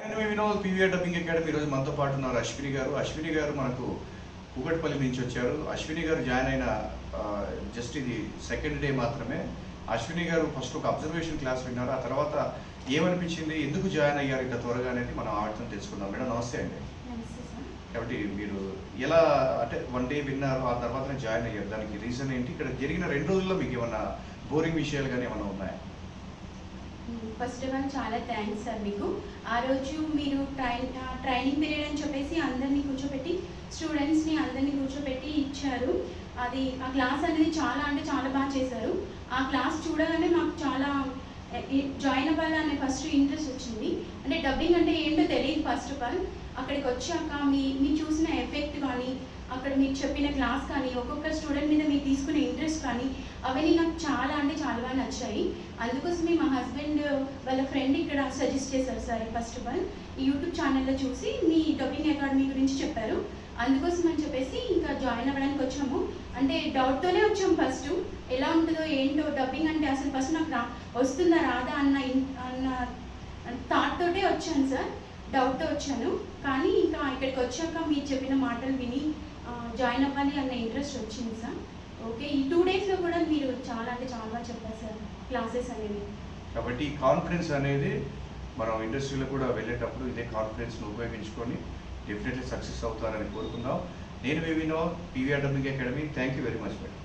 నేను Vinod PVR dubbing academy ఈరోజు మనతో పాటు ఉన్నారు అశ్విని గారు మనకు కూకట్పల్లి నుంచి వచ్చారు. అశ్విని గారు జాయిన్ అయిన జస్ట్ ఇది సెకండ్ డే మాత్రమే. అశ్విని గారు ఫస్ట్ ఒక అబ్జర్వేషన్ క్లాస్ విన్నారు, ఆ తర్వాత ఏమనిపించింది, ఎందుకు జాయిన్ అయ్యారు ఇంత త్వరగా అనేది మనం ఆవిడతో తెలుసుకుందాం. మేడం నమస్తే అండి. కాబట్టి మీరు ఎలా అంటే వన్ డే విన్నారు, ఆ తర్వాత జాయిన్ అయ్యారు, దానికి రీజన్ ఏంటి? ఇక్కడ జరిగిన 2 రోజుల్లో మీకు ఏమన్నా బోరింగ్ విషయాలు కానీ ఏమైనా ఉన్నాయా? ఫస్ట్ ఆఫ్ ఆల్ చాలా థ్యాంక్స్ సార్ మీకు. ఆ రోజు మీరు ట్రైనింగ్ పీరియడ్ అని చెప్పేసి అందరినీ కూర్చోబెట్టి స్టూడెంట్స్ని అందరినీ కూర్చోబెట్టి ఇచ్చారు. అది ఆ క్లాస్ అనేది చాలా అంటే చాలా బాగా చేశారు. ఆ క్లాస్ చూడగానే మాకు చాలా జాయిన్ అవ్వాలనే ఫస్ట్ ఇంట్రెస్ట్ వచ్చింది. అంటే డబ్బింగ్ అంటే ఏంటో తెలియదు ఫస్ట్ ఆఫ్ ఆల్. అక్కడికి వచ్చాక మీరు చూసిన ఎఫెక్ట్ కానీ, అక్కడ మీకు చెప్పిన క్లాస్ కానీ, ఒక్కొక్క స్టూడెంట్ మీద మీరు తీసుకునే ఇంట్రెస్ట్ కానీ, అవన్నీ నాకు చాలా అంటే చాలా బాగా నచ్చాయి. అందుకోసమే మా హస్బెండ్ వాళ్ళ ఫ్రెండ్ ఇక్కడ సజెస్ట్ చేశారు సార్. ఫస్ట్ ఆఫ్ ఆల్ ఈ యూట్యూబ్ ఛానల్లో చూసి మీ డబ్బింగ్ అకాడమీ గురించి చెప్పారు. అందుకోసం అని చెప్పేసి ఇంకా జాయిన్ అవ్వడానికి వచ్చాము. అంటే డౌట్తోనే వచ్చాము. ఫస్ట్ ఎలా ఉంటుందో ఏంటో డబ్బింగ్ అంటే అసలు ఫస్ట్ నాకు వస్తుందా రాదా అన్న థాట్ తోటే వచ్చాను సార్. డౌట్తో వచ్చాను. కానీ ఇంకా ఇక్కడికి వచ్చాక మీరు చెప్పిన మాటలు విని జాయిన్ అవ్వాలి అన్న ఇంట్రెస్ట్ వచ్చింది సార్. ఓకే, ఈ 2 డేస్లో కూడా మీరు చాలా అంటే చాలా చెప్పారు సార్ క్లాసెస్ అనేవి. కాబట్టి ఈ కాన్ఫిడెన్స్ అనేది మనం ఇండస్ట్రీలో కూడా వెళ్ళేటప్పుడు ఇదే కాన్ఫిడెన్స్ను ఉపయోగించుకొని డెఫినెట్లీ సక్సెస్ అవుతారని కోరుకుందాం. నేను Vinod, PVR dubbing academy. Thank you very much madam.